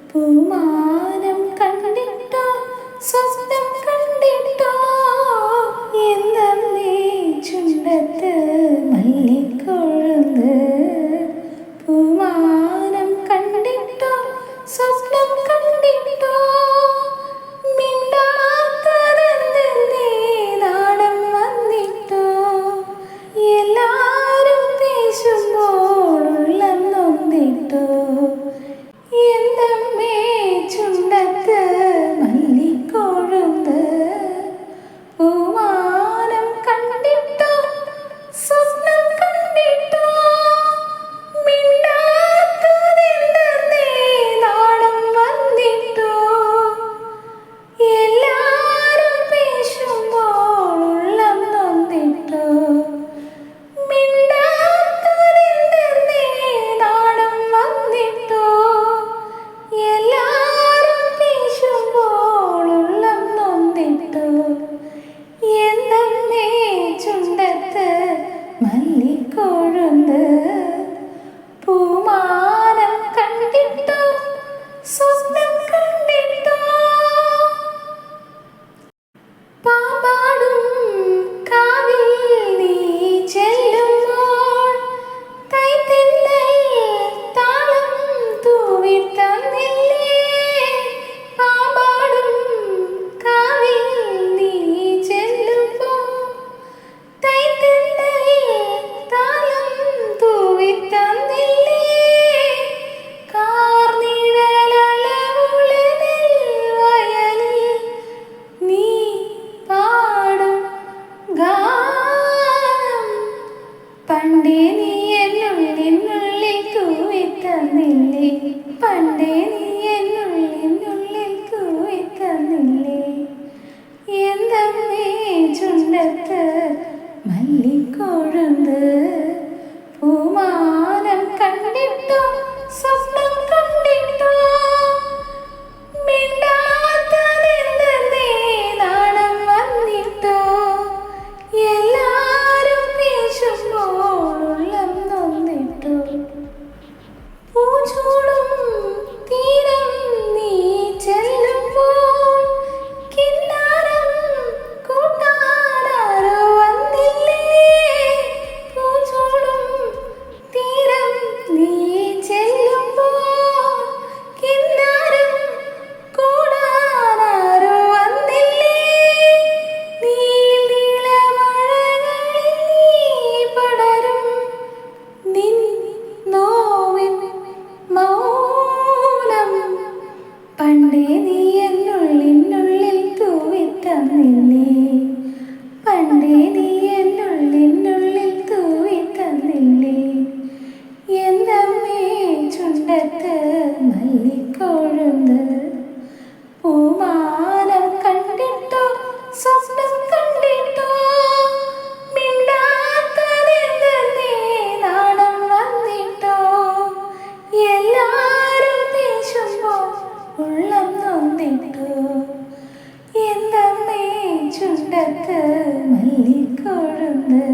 പൂമാനം കണ്ടിട്ടോ സ്വപ്നം കണ്ടിട്ടോ എന്നേ ചുണ്ടത്ത് മല്ലിക്കൊഴുന്ന്. പൂമാനം കണ്ടിട്ടോ സ്വപ്നം കണ്ടിട്ടോ മിണ്ടാത്തതെന്തേ നാണം വന്നിട്ടോ എല്ലാരും പേശുമ്പോൾ ഉള്ളം നൊന്നിട്ടോ എന്തമ്മേ ചുണ്ടത്ത് മല്ലിക്കൊഴുന്ന്. പൂമാനം കണ്ടിട്ടോ സ്വപ്നം കണ്ടിട്ടോ മിണ്ടാത്തതെന്തേ നാണം വന്നിട്ടോ എല്ലാരും പേശുമ്പോൾ ഉള്ളം നൊന്നിട്ടോ മിണ്ടാത്തതെന്തേ നാണം വന്നിട്ടോ എല്ലാരും പേശുമ്പോൾ ഉള്ളം നൊന്നിട്ടോ എന്നേ ചുണ്ടത്ത് മല്ലിക്കൊഴുന്ന്. പൂമാനം കണ്ടിട്ടോ സ്വപ്നം കണ്ടിട്ടോ പാമ്പാടും കാവിൽ നീ ചെല്ലുമ്പോൾ കൈതെന്നൽ താളം തൂവി തന്നില്ലേ. പാമ്പാടും കാവിൽ നീ ചെല്ലുമ്പോൾ കൈതെന്നൽ താളം തൂവി തന്നില്ലേ. കാർനിഴലളവുള്ള നെൽവയലിൽ നീ പാടും ഗാനം പണ്ടേ നീ എന്നുള്ളിൽ കൂവിത്തന്നില്ലേ. പണ്ടേ നീ എന്നുള്ളിൽ കൂവിത്തന്നില്ലേ. എന്തമ്മേ ചുണ്ടത്ത് മല്ലിക്കൊഴുന്ന്. പൂമാനം കണ്ടിട്ടോ സ്വപ്നം കണ്ടിട്ടോ മിണ്ടാത്തതെന്തേ നാണം വന്നിട്ടോ എല്ലാരും പേശുമ്പോൾ ഉള്ളം നൊന്നിട്ടോ. പൂച്ചൂടും തീരം നീ ചെല്ലുമ്പോൾ കിന്നാരം കൂട്ടാനാരോ വന്നില്ലേ. പൂച്ചൂടും തീരം നീ ചെല്ലുമ്പോൾ കിന്നാരം കൂടാനാരോ വന്നില്ലേ. നീലമഴകളിൽ നീ പടരും നിൻ നോവിൻ മൗനം പണ്ടേ നീ എന്നുള്ളിൽ തൂവിത്തന്നില്ലേ. പണ്ടേ നീ എന്നുള്ളിൽ തൂവിത്തന്നില്ലേ. എന്തമ്മേ ചുണ്ടത്ത് മല്ലിക്കൊഴുന്ന്. പൂമാനം കണ്ടിട്ടോ സ്വപ്നം കണ്ടിട്ടോ മിണ്ടാത്തതെന്തേ നാണം വന്നിട്ടോ എല്ലാരും പേശുമ്പോൾ ഉള്ളം നൊന്നിട്ടോ. എന്തമ്മേ ചുണ്ടത്ത് മല്ലിക്കൊഴുന്ന്.